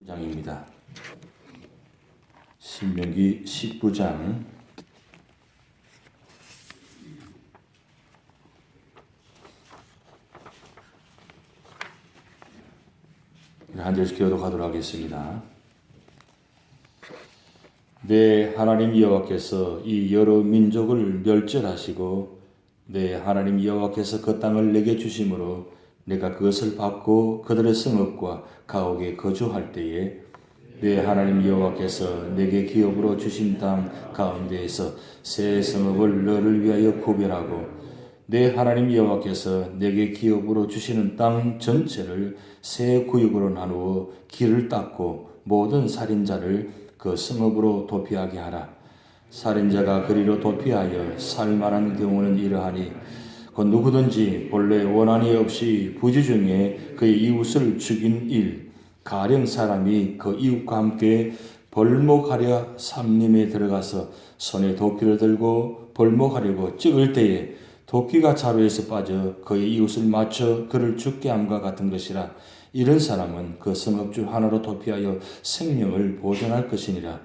장입니다. 신명기 19장 1절씩 교독하도록 하겠습니다. 내 하나님 여호와께서 이 여러 민족을 멸절하시고 내 하나님 여호와께서 그 땅을 내게 주심으로 내가 그것을 받고 그들의 성읍과 가옥에 거주할 때에 내 하나님 여호와께서 내게 기업으로 주신 땅 가운데에서 새 성읍을 너를 위하여 구별하고 내 하나님 여호와께서 내게 기업으로 주시는 땅 전체를 새 구역으로 나누어 길을 닦고 모든 살인자를 그 성읍으로 도피하게 하라. 살인자가 그리로 도피하여 살만한 경우는 이러하니 그 누구든지 본래 원한이 없이 부지 중에 그의 이웃을 죽인 일, 가령 사람이 그 이웃과 함께 벌목하려 삼림에 들어가서 손에 도끼를 들고 벌목하려고 찍을 때에 도끼가 자루에서 빠져 그의 이웃을 맞춰 그를 죽게 함과 같은 것이라. 이런 사람은 그 성읍주 하나로 도피하여 생명을 보존할 것이니라.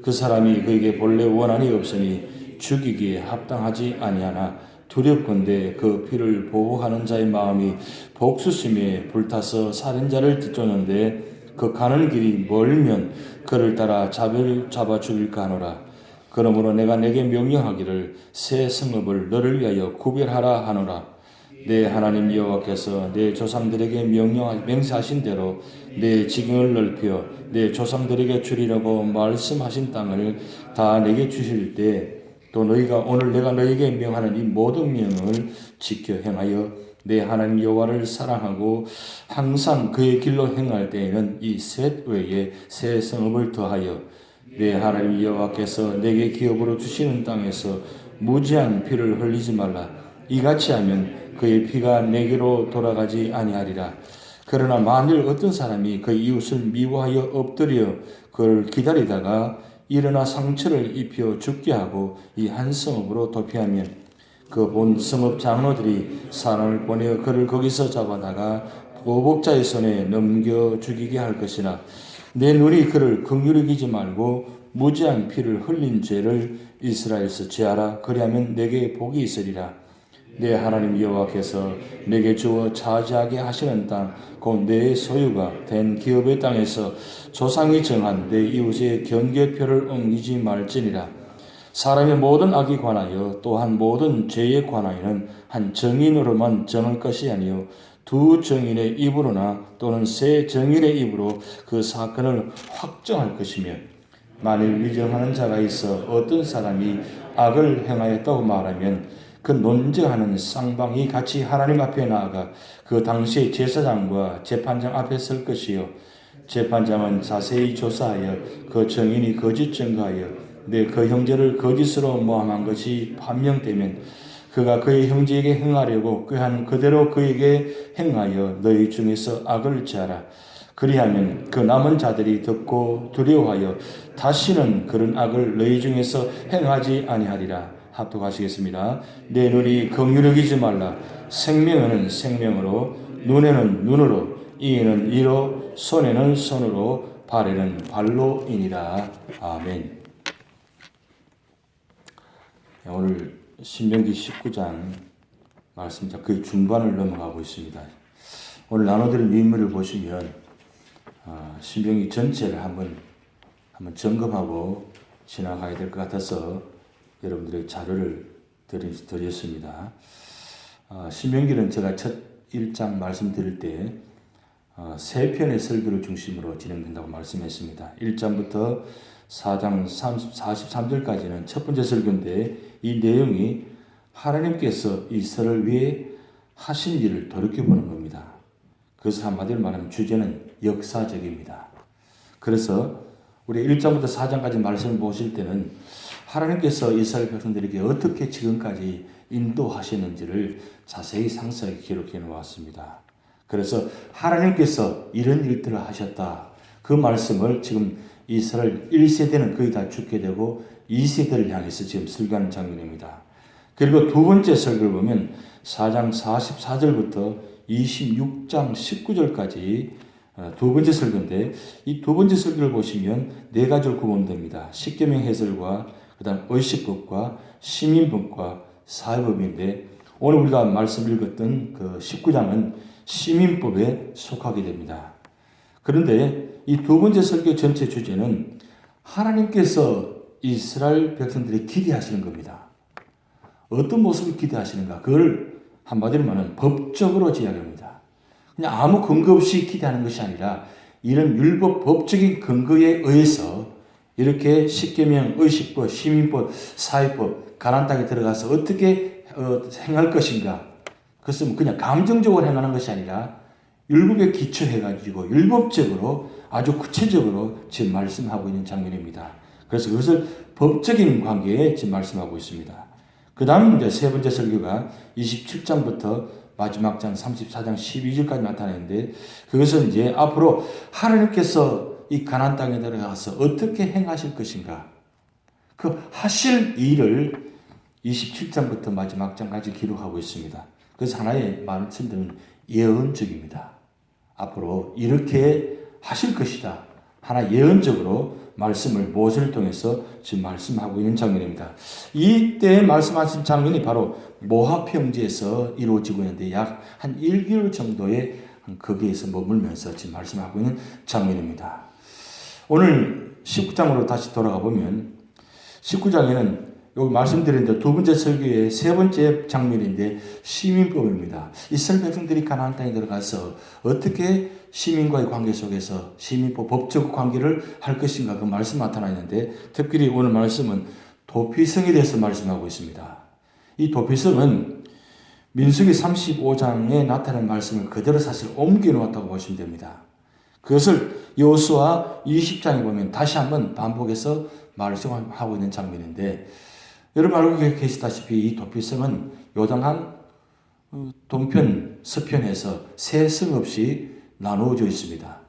그 사람이 그에게 본래 원한이 없으니 죽이기에 합당하지 아니하나 두렵건대 그 피를 보호하는 자의 마음이 복수심에 불타서 살인자를 뒤쫓는데 그 가는 길이 멀면 그를 따라 잡아 죽일까 하노라. 그러므로 내가 내게 명령하기를 새 성읍을 너를 위하여 구별하라 하노라. 내 하나님 여호와께서 내 조상들에게 맹세하신 대로 내 지경을 넓혀 내 조상들에게 주리라고 말씀하신 땅을 다 내게 주실 때 또 너희가 오늘 내가 너희에게 명하는 이 모든 명을 지켜 행하여 내 하나님 여호와를 사랑하고 항상 그의 길로 행할 때에는 이 셋 외에 새 성읍을 더하여 내 하나님 여호와께서 내게 기업으로 주시는 땅에서 무지한 피를 흘리지 말라. 이같이 하면 그의 피가 내게로 돌아가지 아니하리라. 그러나 만일 어떤 사람이 그 이웃을 미워하여 엎드려 그를 기다리다가 일어나 상처를 입혀 죽게 하고 이 한 성읍으로 도피하면 그 본 성읍 장로들이 사람을 보내어 그를 거기서 잡아다가 보복자의 손에 넘겨 죽이게 할 것이나 내 눈이 그를 긍휼히 여기지 말고 무지한 피를 흘린 죄를 이스라엘에서 제하라. 그리하면 내게 복이 있으리라. 내 하나님 여호와께서 내게 주어 차지하게 하시는 땅, 곧 내 소유가 된 기업의 땅에서 조상이 정한 내 이웃의 경계표를 옮기지 말지니라. 사람의 모든 악에 관하여 또한 모든 죄에 관하여는 한 정인으로만 정할 것이 아니요 두 정인의 입으로나 또는 세 정인의 입으로 그 사건을 확정할 것이며, 만일 위정하는 자가 있어 어떤 사람이 악을 행하였다고 말하면 그 논증하는 쌍방이 같이 하나님 앞에 나아가 그 당시의 제사장과 재판장 앞에 설 것이요 재판장은 자세히 조사하여 그 정인이 거짓 증거하여 그 형제를 거짓으로 모함한 것이 판명되면 그가 그의 형제에게 행하려고 꾀한 그대로 그에게 행하여 너희 중에서 악을 제하라. 그리하면 그 남은 자들이 듣고 두려워하여 다시는 그런 악을 너희 중에서 행하지 아니하리라. 합독하시겠습니다. 내 눈이 긍휼히 여기지 말라. 생명에는 생명으로, 눈에는 눈으로, 이에는 이로, 손에는 손으로, 발에는 발로이니라. 아멘. 오늘 신명기 19장 말씀 그 중반을 넘어가고 있습니다. 오늘 나눠드린 인물을 보시면 신명기 전체를 한번 점검하고 지나가야 될 것 같아서 여러분들에게 자료를 드렸습니다. 신명기는 제가 첫 1장 말씀드릴 때 세 편의 설교를 중심으로 진행된다고 말씀했습니다. 1장부터 4장 43절까지는 첫 번째 설교인데 이 내용이 하나님께서 이스라엘을 위해 하신 일을 돌이켜보는 겁니다. 그래서 한마디로 말하면 주제는 역사적입니다. 그래서 우리 1장부터 4장까지 말씀을 보실 때는 하나님께서 이스라엘 백성들에게 어떻게 지금까지 인도하시는지를 자세히 상세하게 기록해 놓았습니다. 그래서 하나님께서 이런 일들을 하셨다. 그 말씀을 지금 이스라엘 1세대는 거의 다 죽게 되고 2세대를 향해서 지금 설교하는 장면입니다. 그리고 두 번째 설교를 보면 4장 44절부터 26장 19절까지 두 번째 설교인데 이 두 번째 설교를 보시면 네 가지로 구분됩니다. 십계명 해설과 그다음 의식법과 시민법과 사회법인데 오늘 우리가 말씀 읽었던 그 19장은 시민법에 속하게 됩니다. 그런데 이 두 번째 설교 전체 주제는 하나님께서 이스라엘 백성들이 기대하시는 겁니다. 어떤 모습을 기대하시는가? 그걸 한마디로 말하면 법적으로 이야기합니다. 그냥 아무 근거 없이 기대하는 것이 아니라 이런 율법 법적인 근거에 의해서 이렇게 십계명, 의식법, 시민법, 사회법, 가나안 땅에 들어가서 어떻게 행할 것인가? 그것은 그냥 감정적으로 행하는 것이 아니라 율법에 기초해가지고 율법적으로 아주 구체적으로 지금 말씀하고 있는 장면입니다. 그래서 그것을 법적인 관계에 지금 말씀하고 있습니다. 그 다음 이제 세 번째 설교가 27장부터 마지막 장 34장 12절까지 나타나는데 그것은 이제 앞으로 하나님께서 이 가나안 땅에 들어가서 어떻게 행하실 것인가 그 하실 일을 27장부터 마지막 장까지 기록하고 있습니다. 그래서 하나의 말씀들은 예언적입니다. 앞으로 이렇게 하실 것이다. 하나 예언적으로 말씀을 모세를 통해서 지금 말씀하고 있는 장면입니다. 이때 말씀하신 장면이 바로 모압 평지에서 이루어지고 있는데 약 한 1개월 정도의 거기에서 머물면서 지금 말씀하고 있는 장면입니다. 오늘 19장으로 다시 돌아가 보면 19장에는 여기 말씀드린 두 번째 설교의 세 번째 장면인데 시민법입니다. 이스라엘 백성들이 가나안 땅에 들어가서 어떻게 시민과의 관계 속에서 시민법 법적 관계를 할 것인가 그 말씀 나타나 있는데 특별히 오늘 말씀은 도피성에 대해서 말씀하고 있습니다. 이 도피성은 민수기 35장에 나타난 말씀을 그대로 사실 옮겨 놓았다고 보시면 됩니다. 그것을 여호수아 20장에 보면 다시 한번 반복해서 말씀하고 있는 장면인데 여러분 알고 계시다시피 이 도피성은 요단강 동편 서편에서 세 성읍이 나누어져 있습니다.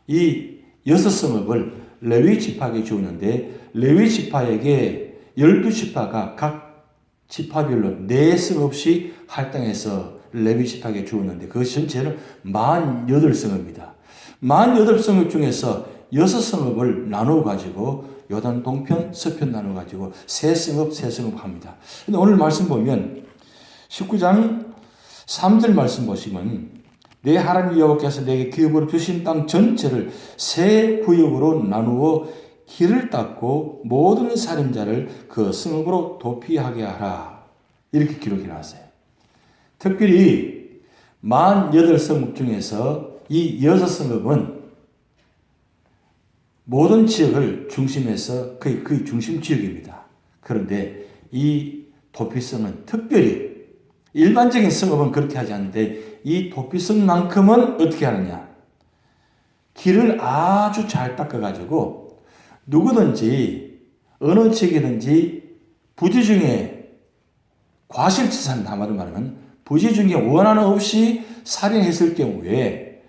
이 6성읍을 레위 지파에게 주었는데 레위 지파에게 12지파가 각 지파별로 4성읍씩 할당해서 레위 지파에게 주었는데 그 전체는 48성읍입니다. 48성읍 중에서 6성읍을 나누어 가지고 요단 동편, 서편 나눠가지고 세 성읍 합니다. 근데 오늘 말씀 보면 19장 3절 말씀 보시면 내 하나님 여호와께서 내게 기업으로 주신 땅 전체를 세 구역으로 나누어 길을 닦고 모든 살인자를 그 성읍으로 도피하게 하라. 이렇게 기록해 놨어요. 특별히 48성읍 중에서 이 6성읍은 모든 지역을 중심해서 거의 중심 지역입니다. 그런데 이 도피성은 특별히 일반적인 성읍은 그렇게 하지 않는데 이 도피성만큼은 어떻게 하느냐. 길을 아주 잘 닦아가지고 누구든지 어느 지역이든지 부지 중에 과실치산 한마디로 말하면 부지 중에 원한 없이 살인했을 경우에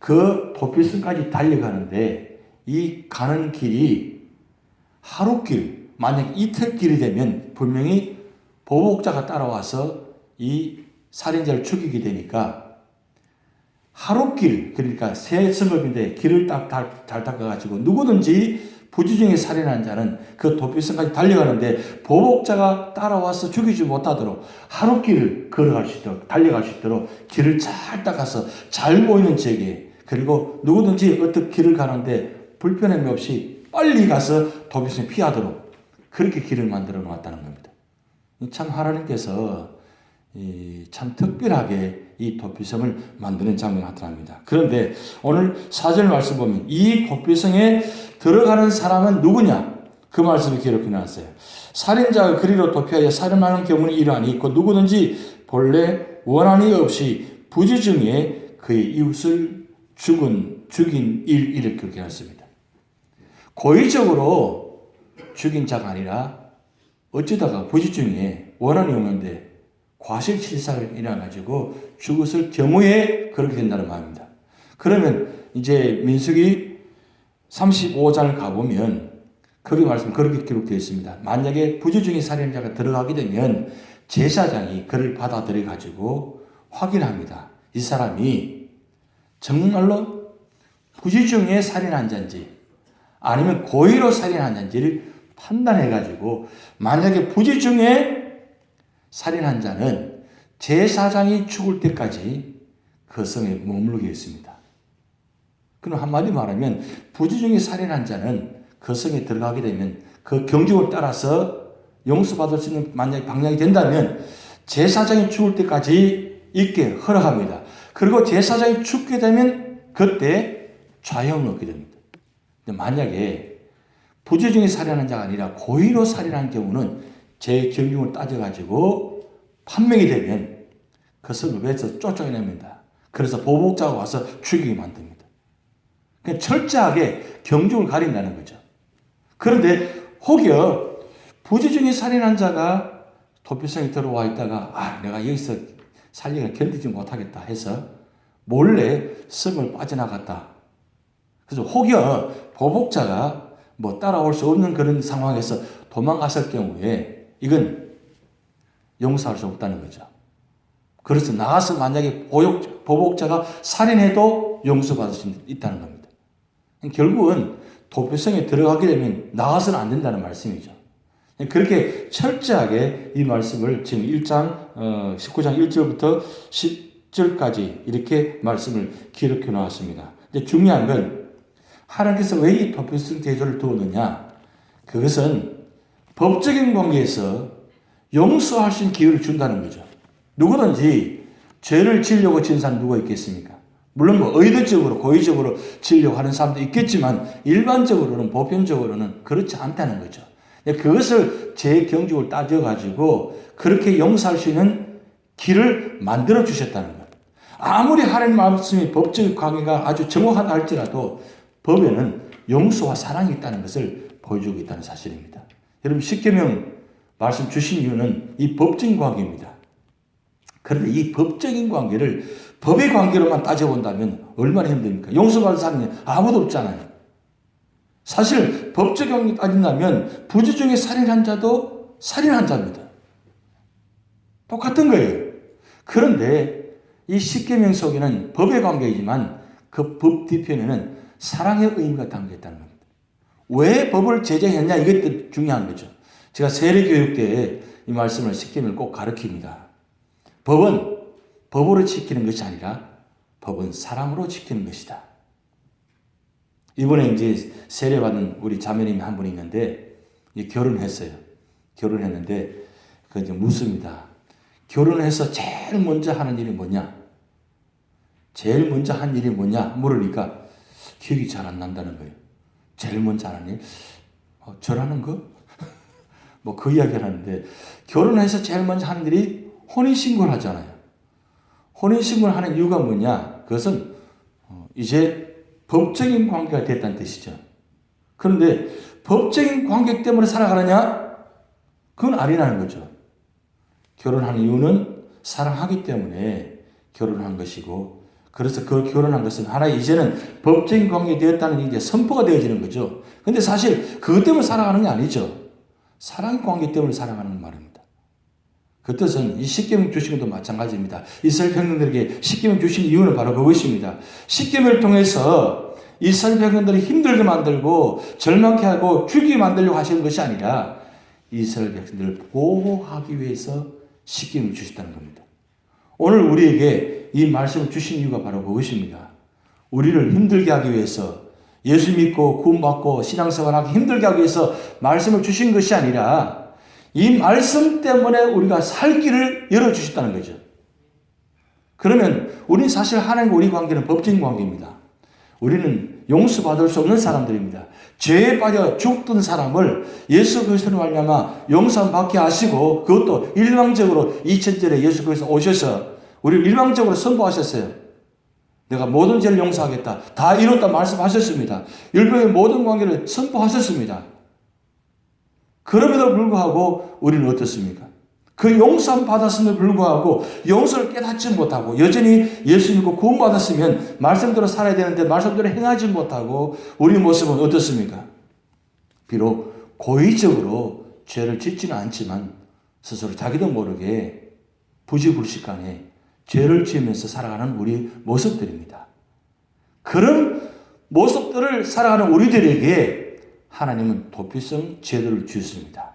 그 도피성까지 달려가는데 이 가는 길이 하루길, 만약 이틀 길이 되면 분명히 보복자가 따라와서 이 살인자를 죽이게 되니까 하루길, 그러니까 새 성읍인데 길을 잘 닦아가지고 누구든지 부지 중에 살인한 자는 그 도피성까지 달려가는데 보복자가 따라와서 죽이지 못하도록 하루길을 걸어갈 수 있도록 달려갈 수 있도록 길을 잘 닦아서 잘 보이는 지역에 그리고 누구든지 어떤 길을 가는데 불편함이 없이 빨리 가서 도피성을 피하도록 그렇게 길을 만들어 놓았다는 겁니다. 참 하나님께서 참 특별하게 이 도피성을 만드는 장면이 나타납니다. 그런데 오늘 4절 말씀 보면 이 도피성에 들어가는 사람은 누구냐? 그 말씀을 기록해 놨어요. 살인자가 그리로 도피하여 살인하는 경우는 이러하니 있고 누구든지 본래 원한이 없이 부지 중에 그의 이웃을 죽인 일 이렇게 기록해 놨습니다. 고의적으로 죽인 자가 아니라 어쩌다가 부지 중에 원한이 없는데 과실치사를 일어나가지고 죽었을 경우에 그렇게 된다는 말입니다. 그러면 이제 민수기 35장을 가보면 거기 말씀 그렇게 기록되어 있습니다. 만약에 부지 중에 살인자가 들어가게 되면 제사장이 그를 받아들여 가지고 확인합니다. 이 사람이 정말로 부지중에 살인한 자인지 아니면 고의로 살인한 자인지를 판단해가지고 만약에 부지중에 살인한 자는 제사장이 죽을 때까지 그 성에 머무르게 했습니다. 그럼 한마디 말하면 부지중에 살인한 자는 그 성에 들어가게 되면 그 경중을 따라서 용서받을 수 있는 만약에 방향이 된다면 제사장이 죽을 때까지 있게 허락합니다. 그리고 제사장이 죽게 되면 그때 좌형을 얻게 됩니다. 근데 만약에 부지중에 살인한 자가 아니라 고의로 살인한 경우는 제 경중을 따져가지고 판명이 되면 그 성을 외쳐 쫓아냅니다. 그래서 보복자가 와서 죽이게 만듭니다. 그냥 철저하게 경중을 가린다는 거죠. 그런데 혹여 부지중에 살인한 자가 도피성에 들어와 있다가 내가 여기서 살리기가 견디지 못하겠다 해서 몰래 성을 빠져나갔다. 그래서 혹여 보복자가 따라올 수 없는 그런 상황에서 도망갔을 경우에 이건 용서할 수 없다는 거죠. 그래서 나가서 만약에 보복자가 살인해도 용서받을 수 있다는 겁니다. 결국은 도피성에 들어가게 되면 나가서는 안 된다는 말씀이죠. 그렇게 철저하게 이 말씀을 지금 19장 1절부터 10절까지 이렇게 말씀을 기록해 놓았습니다. 근데 중요한 건 하나님께서 왜 이 도피성 제도를 두었느냐? 그것은 법적인 관계에서 용서할 수 있는 기회를 준다는 거죠. 누구든지 죄를 지으려고 지은 사람 누가 있겠습니까? 물론 의도적으로 고의적으로 지으려고 하는 사람도 있겠지만 일반적으로는 보편적으로는 그렇지 않다는 거죠. 그것을 제 경중을 따져가지고 그렇게 용서할 수 있는 길을 만들어 주셨다는 것. 아무리 하나님 말씀이 법적 관계가 아주 정확하다 할지라도 법에는 용서와 사랑이 있다는 것을 보여주고 있다는 사실입니다. 여러분 십계명 말씀 주신 이유는 이 법적인 관계입니다. 그런데 이 법적인 관계를 법의 관계로만 따져본다면 얼마나 힘듭니까? 용서받을 사람이 아무도 없잖아요. 사실 법적 관계 따진다면 부지중에 살인한 자도 살인한 자입니다. 똑같은 거예요. 그런데 이 십계명 속에는 법의 관계이지만 그 법 뒤편에는 사랑의 의미가 담겨있다는 겁니다. 왜 법을 제정했냐 이것도 중요한 거죠. 제가 세례교육 때 이 말씀을 십계명을 꼭 가르칩니다. 법은 법으로 지키는 것이 아니라 법은 사랑으로 지키는 것이다. 이번에 이제 세례받은 우리 자매님이 한 분 있는데 결혼했어요. 결혼했는데 그 이제 묻습니다. 결혼해서 제일 먼저 하는 일이 뭐냐? 제일 먼저 한 일이 뭐냐? 물으니까 기억이 잘 안 난다는 거예요. 제일 먼저 하는 일? 절하는 거? 그 이야기를 하는데 결혼해서 제일 먼저 하는 일이 혼인신고를 하잖아요. 혼인신고를 하는 이유가 뭐냐? 그것은 이제 법적인 관계가 됐다는 뜻이죠. 그런데 법적인 관계 때문에 살아가느냐? 그건 아니라는 거죠. 결혼하는 이유는 사랑하기 때문에 결혼한 것이고, 그래서 그 결혼한 것은 하나의 이제는 법적인 관계가 되었다는 이제 선포가 되어지는 거죠. 근데 사실 그것 때문에 살아가는 게 아니죠. 사랑 관계 때문에 살아가는 말입니다. 그 뜻은 이 십계명 주신 것도 마찬가지입니다. 이스라엘 백성들에게 십계명 주신 이유는 바로 그것입니다. 십계명을 통해서 이스라엘 백성들을 힘들게 만들고 절망케 하고 죽이게 만들려고 하시는 것이 아니라 이스라엘 백성들을 보호하기 위해서 십계명을 주셨다는 겁니다. 오늘 우리에게 이 말씀을 주신 이유가 바로 그것입니다. 우리를 힘들게 하기 위해서, 예수 믿고 구원받고 신앙생활하기 힘들게 하기 위해서 말씀을 주신 것이 아니라 이 말씀 때문에 우리가 살 길을 열어주셨다는 거죠. 그러면 우리는 사실 하나님과 우리 관계는 법적인 관계입니다. 우리는 용서받을 수 없는 사람들입니다. 죄에 빠져 죽던 사람을 예수 그리스도로 말미암아 용서받게 하시고, 그것도 일방적으로 2000절에 예수 그리스도 오셔서 우리를 일방적으로 선포하셨어요. 내가 모든 죄를 용서하겠다. 다 이뤘다 말씀하셨습니다. 율법의 모든 관계를 선포하셨습니다. 그럼에도 불구하고 우리는 어떻습니까? 그 용서함 받았음에도 불구하고 용서를 깨닫지 못하고 여전히 예수 믿고 구원받았으면 말씀대로 살아야 되는데 말씀대로 행하지 못하고 우리 모습은 어떻습니까? 비록 고의적으로 죄를 짓지는 않지만 스스로 자기도 모르게 부지불식간에 죄를 지으면서 살아가는 우리 모습들입니다. 그런 모습들을 살아가는 우리들에게 하나님은 도피성 제도를 주셨습니다.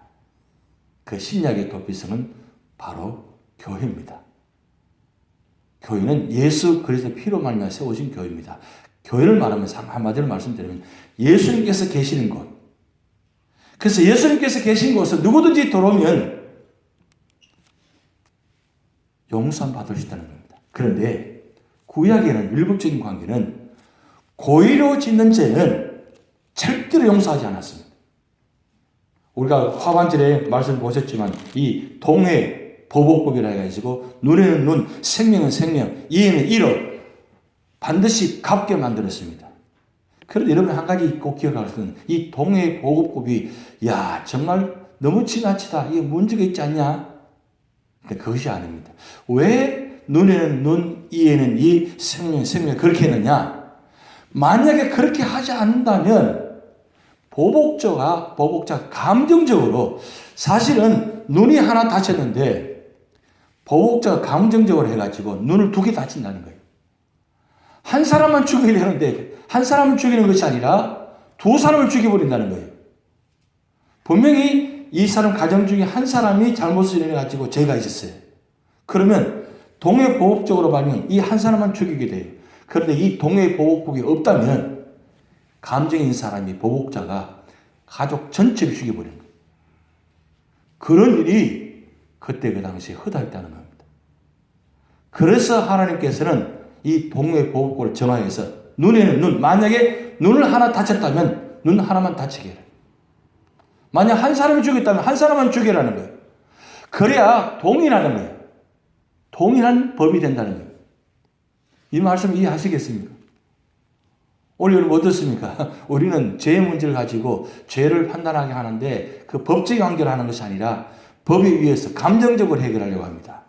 그 신약의 도피성은 바로 교회입니다. 교회는 예수 그리스도의 피로 말미암아 세워진 교회입니다. 교회를 말하면 한마디로 말씀드리면 예수님께서 계시는 곳. 그래서 예수님께서 계신 곳에 누구든지 들어오면 용서함 받을 수 있다는 겁니다. 그런데 구약에는 율법적인 관계는 고의로 짓는 죄는 절대로 용서하지 않았습니다. 우리가 하반절에 말씀 보셨지만 이 동해 보복법이라 해가지고 눈에는 눈, 생명은 생명, 이에는 이로 반드시 갚게 만들었습니다. 그런데 여러분 한 가지 꼭 기억할 것은 이 동해 보복법이 야 정말 너무 지나치다. 이게 문제가 있지 않냐? 근데 그것이 아닙니다. 왜 눈에는 눈, 이에는 이, 생명 그렇게 했느냐? 만약에 그렇게 하지 않는다면 보복자가 감정적으로 사실은 눈이 하나 다쳤는데 보복자가 감정적으로 해가지고 눈을 두 개 다친다는 거예요. 한 사람만 죽이려 하는데 한 사람을 죽이는 것이 아니라 두 사람을 죽여버린다는 거예요. 분명히 이 사람 가정 중에 한 사람이 잘못을 일어나가지고 죄가 있었어요. 그러면 동해보복적으로 봐면 이 한 사람만 죽이게 돼요. 그런데 이 동해보복법이 없다면 감정인 사람이 보복자가 가족 전체를 죽여버리는 거예요. 그런 일이 그때 그 당시에 허다했다는 겁니다. 그래서 하나님께서는 이 동해보복법을 정하여서 눈에는 눈, 만약에 눈을 하나 다쳤다면 눈 하나만 다치게 해라. 만약 한 사람이 죽였다면 한 사람만 죽여라는 거예요. 그래야 동일하는 거예요. 동일한 법이 된다는 거예요. 이 말씀 이해하시겠습니까? 오늘 어떻습니까? 우리는 죄의 문제를 가지고 죄를 판단하게 하는데 그 법적 관계를 하는 것이 아니라 법에 의해서 감정적으로 해결하려고 합니다.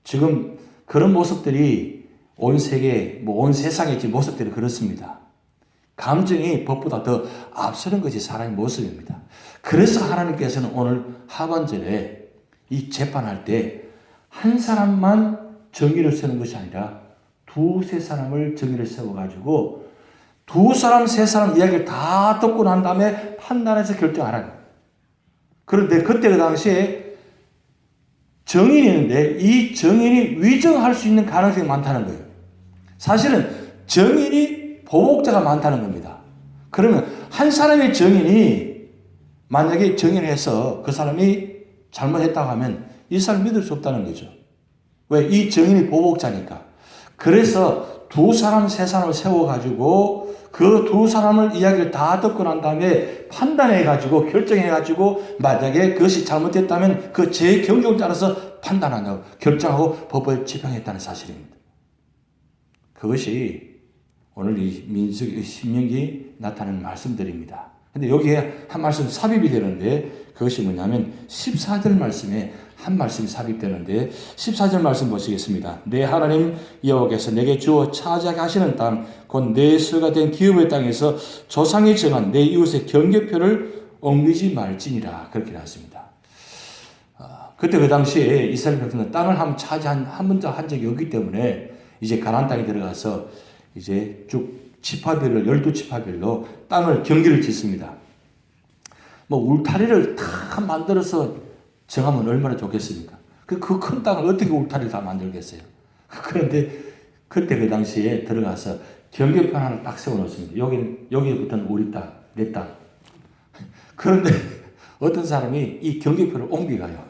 지금 그런 모습들이 온 세계, 온 세상의 모습들이 그렇습니다. 감정이 법보다 더 앞서는 것이 사람의 모습입니다. 그래서 하나님께서는 오늘 하반절에 이 재판할 때 한 사람만 정의를 세우는 것이 아니라 두세 사람을 정의를 세워가지고 두 사람, 세 사람 이야기를 다 듣고 난 다음에 판단해서 결정하라는 거예요. 그런데 그때 그 당시에 정인이 있는데 이 정인이 위정할 수 있는 가능성이 많다는 거예요. 사실은 정인이 보복자가 많다는 겁니다. 그러면 한 사람의 정인이 만약에 정인을 해서 그 사람이 잘못했다고 하면 이 사람 믿을 수 없다는 거죠. 왜? 이 정인이 보복자니까. 그래서 두 사람, 세 사람을 세워가지고 그 두 사람을 이야기를 다 듣고 난 다음에 판단해가지고 결정해가지고 만약에 그것이 잘못됐다면 그 제 경종을 따라서 판단한다고 결정하고 법을 집행했다는 사실입니다. 그것이 오늘 이 신명기 나타나는 말씀들입니다. 근데 여기에 한 말씀 삽입이 되는데 그것이 뭐냐면 14절 말씀에 한 말씀이 삽입되는데 14절 말씀 보시겠습니다. 내 하나님 여호와께서 내게 주어 차지하게 하시는 땅 곧 내 소유가 된 기업의 땅에서 조상이 정한 내 이웃의 경계표를 옮기지 말지니라 그렇게 나왔습니다. 그때 그 당시에 이스라엘 백성은 땅을 한 번도 한 적이 없기 때문에 이제 가나안 땅에 들어가서 이제 쭉 지파별로 12지파별로 땅을 경계를 짓습니다. 뭐 울타리를 다 만들어서 정하면 얼마나 좋겠습니까? 그 큰 땅을 어떻게 울타리를 다 만들겠어요? 그런데 그때 그 당시에 들어가서 경계표 하나를 딱 세워놓습니다. 여기부터는 우리 땅, 내 땅. 그런데 어떤 사람이 이 경계표를 옮겨가요.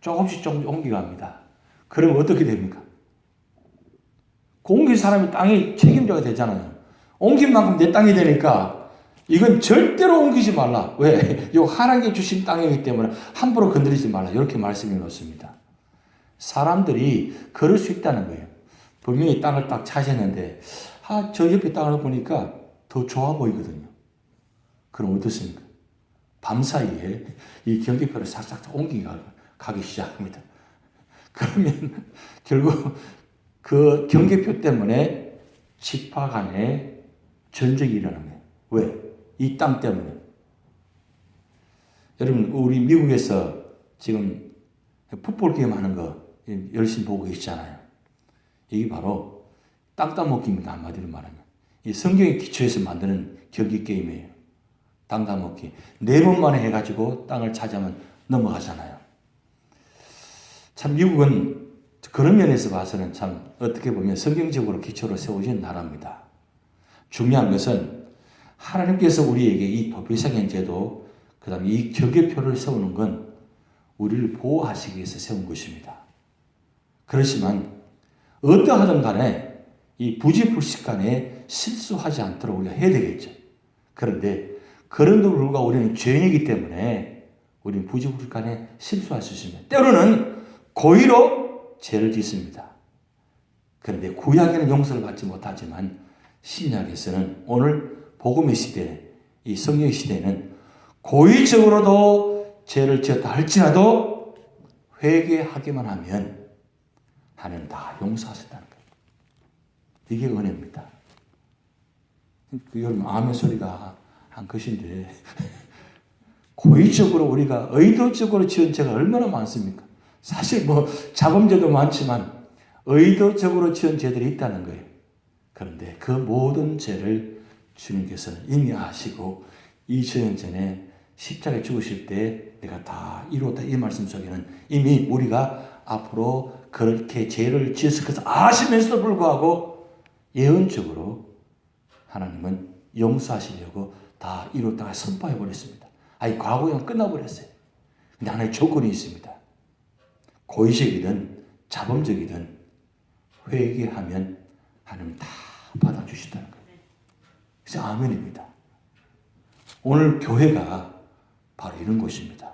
조금씩 옮겨갑니다. 그러면 어떻게 됩니까? 옮긴 사람이 땅이 책임져야 되잖아요. 옮긴 만큼 내 땅이 되니까 이건 절대로 옮기지 말라. 왜? 이 하나님께 주신 땅이기 때문에 함부로 건드리지 말라. 이렇게 말씀해 놓습니다. 사람들이 그럴 수 있다는 거예요. 분명히 땅을 딱 차지했는데 저 옆에 땅을 보니까 더 좋아 보이거든요. 그럼 어떻습니까? 밤사이에 이 경계표를 살짝 옮겨가기 시작합니다. 그러면 결국 그 경계표 때문에 지파 간에 전쟁이 일어나는 거예요. 왜? 이 땅 때문에. 여러분, 우리 미국에서 지금 풋볼 게임 하는 거 열심히 보고 계시잖아요. 이게 바로 땅 따먹기입니다. 한마디로 말하면. 이 성경의 기초에서 만드는 경기 게임이에요. 땅 따먹기. 4번 만에 해가지고 땅을 차지하면 넘어가잖아요. 참 미국은 그런 면에서 봐서는 참 어떻게 보면 성경적으로 기초를 세우신 나라입니다. 중요한 것은 하나님께서 우리에게 이 도피성의 제도, 그 다음에 이 경계표를 세우는 건 우리를 보호하시기 위해서 세운 것입니다. 그렇지만 어떠하든 간에 이 부지불식간에 실수하지 않도록 우리가 해야 되겠죠. 그런데 그런데도 불구하고 우리는 죄인이기 때문에 우리는 부지불식간에 실수할 수 있습니다. 때로는 고의로 죄를 짓습니다. 그런데 구약에는 용서를 받지 못하지만 신약에서는 오늘 복음의 시대, 이 성령의 시대에는 고의적으로도 죄를 지었다 할지라도 회개하기만 하면 하나님 다 용서하셨다는 거예요. 이게 은혜입니다. 여러분 아멘 소리가 한 것인데 고의적으로 우리가 의도적으로 지은 죄가 얼마나 많습니까? 사실 뭐 자범죄도 많지만 의도적으로 지은 죄들이 있다는 거예요. 그런데 그 모든 죄를 주님께서는 이미 아시고 2000년 전에 십자가에 죽으실 때 내가 다 이루었다 이 말씀 속에는 이미 우리가 앞으로 그렇게 죄를 지었을 것을 아시면서도 불구하고 예언적으로 하나님은 용서하시려고 다 이뤘다가 선포해 버렸습니다. 아니 과거에는 끝나버렸어요. 근데 하나의 조건이 있습니다. 고의적이든 자범적이든 회개하면 하나님 다 받아주시다는 거예요. 그래서 아멘입니다. 오늘 교회가 바로 이런 곳입니다.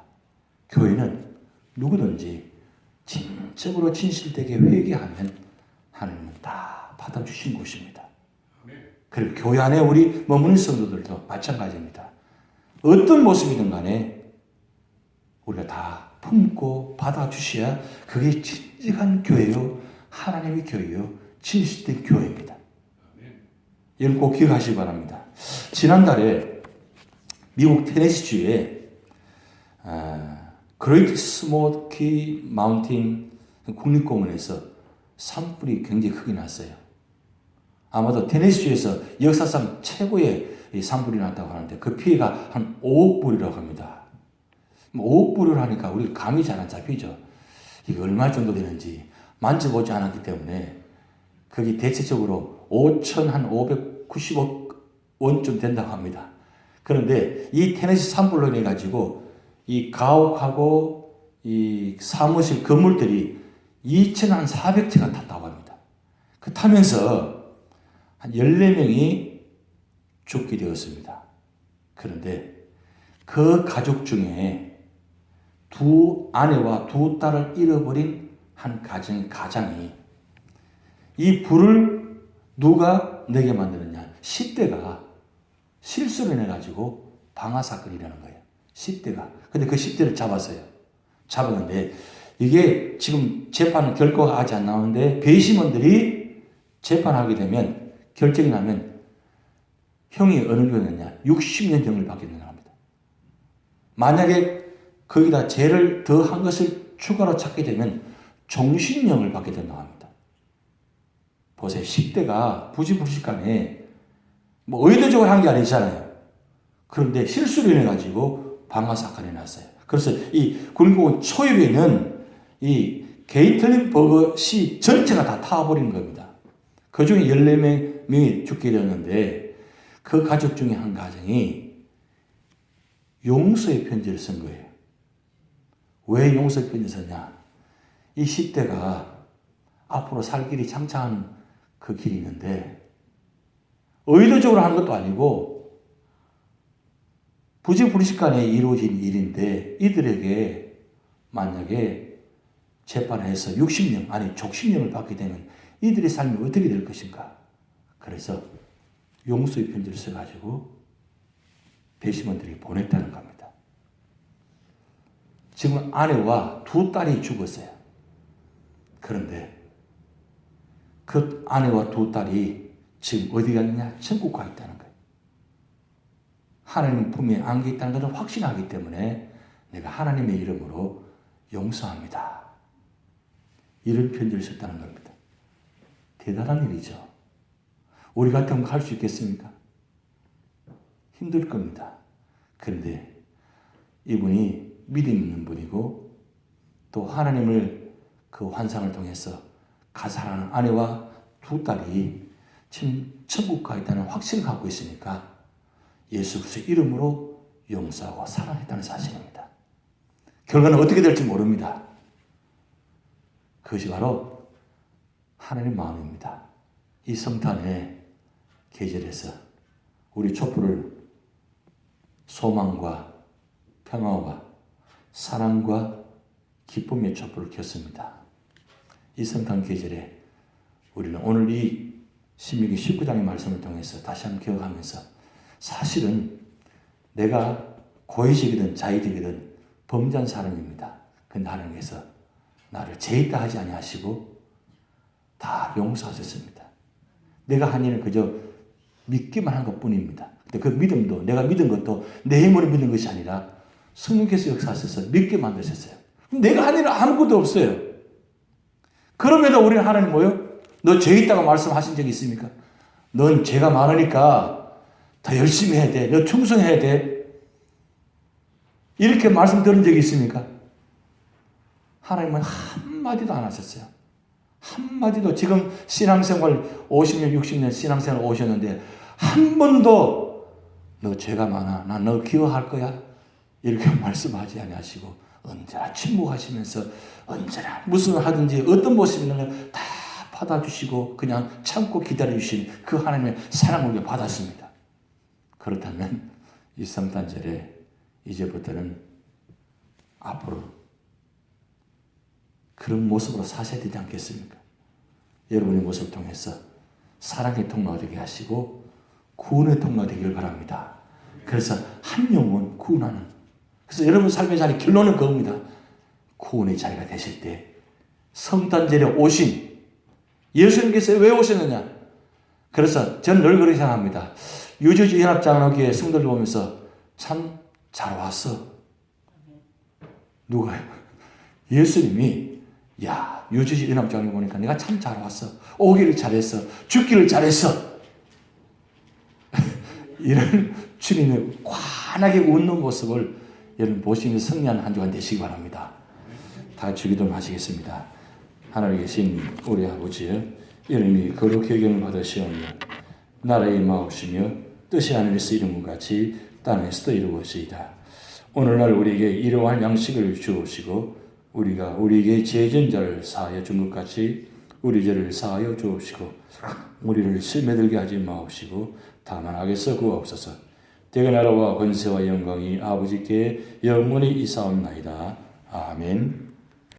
교회는 누구든지 진정으로 진실되게 회개하면 하나님은 다 받아주신 곳입니다. 그리고 교회 안에 우리 머무는 성도들도 마찬가지입니다. 어떤 모습이든 간에 우리가 다 품고 받아주셔야 그게 진정한 교회요, 하나님의 교회요, 진실된 교회입니다. 이런 꼭 기억하시기 바랍니다. 지난달에 미국 테네시주에 그레이트 스모키 마운틴 국립공원에서 산불이 굉장히 크게 났어요. 아마도 테네시주에서 역사상 최고의 산불이 났다고 하는데 그 피해가 한 5억 불이라고 합니다. 5억 불을 하니까 우리 감이 잘 안 잡히죠. 이게 얼마 정도 되는지 만져보지 않았기 때문에 그게 대체적으로 5,590억 원쯤 된다고 합니다. 그런데 이 테네시 산불로 인해 가지고 이 가옥하고 이 사무실 건물들이 2,400채가 탔다고 합니다. 그 타면서 한 14명이 죽게 되었습니다. 그런데 그 가족 중에 2 아내와 2 딸을 잃어버린 한 가장이 이 불을 누가 내게 만드느냐? 10대가 실수를 해가지고 방화사건이라는 거예요. 10대가. 근데 그 10대를 잡았어요. 잡았는데 이게 지금 재판 결과가 아직 안 나오는데 배심원들이 재판하게 되면 결정이 나면 형이 어느 정도냐? 60년형을 받게 된다고 합니다. 만약에 거기다 죄를 더 한 것을 추가로 찾게 되면 종신형을 받게 된다고 합니다. 보세요. 10대가 부지불식간에 뭐 의도적으로 한 게 아니잖아요. 그런데 실수로 인해가지고 방화사건이 났어요. 그래서 이 국립공원 초입에는 이 게이틀린버그 시 전체가 다 타버린 겁니다. 그 중에 14명이 죽게 되었는데 그 가족 중에 한 가정이 용서의 편지를 쓴 거예요. 왜 용서의 편지를 썼냐? 이 10대가 앞으로 살 길이 창창한 그 길이 있는데 의도적으로 하는 것도 아니고 부지불식간에 이루어진 일인데 이들에게 만약에 재판해서 60년 아니 족신형을 받게 되면 이들의 삶이 어떻게 될 것인가? 그래서 용서의 편지를 써가지고 배심원들이 보냈다는 겁니다. 지금 아내와 2 딸이 죽었어요. 그런데 그 아내와 2 딸이 지금 어디 갔느냐? 천국 가 있다는 거예요. 하나님 품에 안겨 있다는 것을 확신하기 때문에 내가 하나님의 이름으로 용서합니다. 이런 편지를 썼다는 겁니다. 대단한 일이죠. 우리 같으면 할 수 있겠습니까? 힘들 겁니다. 그런데 이분이 믿음 있는 분이고 또 하나님을 그 환상을 통해서 가사라는 아내와 두 딸이 지금 천국 가 있다는 확신을 갖고 있으니까 예수 그리스도의 이름으로 용서하고 사랑했다는 사실입니다. 결과는 어떻게 될지 모릅니다. 그것이 바로 하나님의 마음입니다. 이 성탄의 계절에서 우리 촛불을 소망과 평화와 사랑과 기쁨의 촛불을 켰습니다. 이 성탄 계절에 우리는 오늘 이 신명기 19장의 말씀을 통해서 다시 한번 기억하면서 사실은 내가 고의적이든 자의적이든 범죄한 사람입니다. 근데 하나님께서 나를 죄있다 하지 아니하시고 다 용서하셨습니다. 내가 한 일은 그저 믿기만 한 것뿐입니다. 근데 그 믿음도 내가 믿은 것도 내 힘으로 믿는 것이 아니라 성령께서 역사하셔서 믿게 만드셨어요. 내가 한 일은 아무것도 없어요. 그럼에도 우리는 하나님 뭐요? 너 죄 있다고 말씀하신 적이 있습니까? 넌 죄가 많으니까 더 열심히 해야 돼. 너 충성해야 돼. 이렇게 말씀 들은 적이 있습니까? 하나님은 한마디도 안 하셨어요. 한마디도 지금 신앙생활 50년, 60년 신앙생활 오셨는데 한 번도 너 죄가 많아. 나 너 기억할 거야. 이렇게 말씀하지 아니하시고 언제나 침묵하시면서 언제나 무슨 하든지 어떤 모습이 있는 다 받아주시고 그냥 참고 기다려주신 그 하나님의 사랑을 우리가 받았습니다. 그렇다면 이 성탄절에 이제부터는 앞으로 그런 모습으로 사셔야 되지 않겠습니까? 여러분의 모습을 통해서 사랑의 통로가 되게 하시고 구원의 통로가 되기를 바랍니다. 그래서 한 영혼 구원하는, 그래서 여러분 삶의 자리 결론은 그겁니다. 구원의 자리가 되실 때 성탄절에 오신 예수님께서 왜 오셨느냐? 그래서 저는 늘 그렇게 생각합니다. 유저지 연합장로교회 성도들 보면서 참 잘 왔어. 누가요? 예수님이 야 유저지 연합장로 보니까 내가 참 잘 왔어. 오기를 잘했어. 죽기를 잘했어. 이런 주님의 환하게 웃는 모습을 여러분 보시면서 승리하는 한 주간 되시기 바랍니다. 다 같이 기도를 하시겠습니다. 하늘에 계신 우리 아버지여, 이름이 거룩히 여김을 받으시오며 나라의 마옵시며 뜻이 하늘에서 이룬 것 같이 땅에서도 이루어지이다. 오늘날 우리에게 일용할 양식을 주옵시고 우리가 우리에게 죄진 자를 사하여 준 것 같이 우리 죄를 사하여 주옵시고 우리를 시험에 들게 하지 마옵시고 다만 악에서 구하옵소서. 대개 나라와 권세와 영광이 아버지께 영원히 이사옵나이다. 아멘.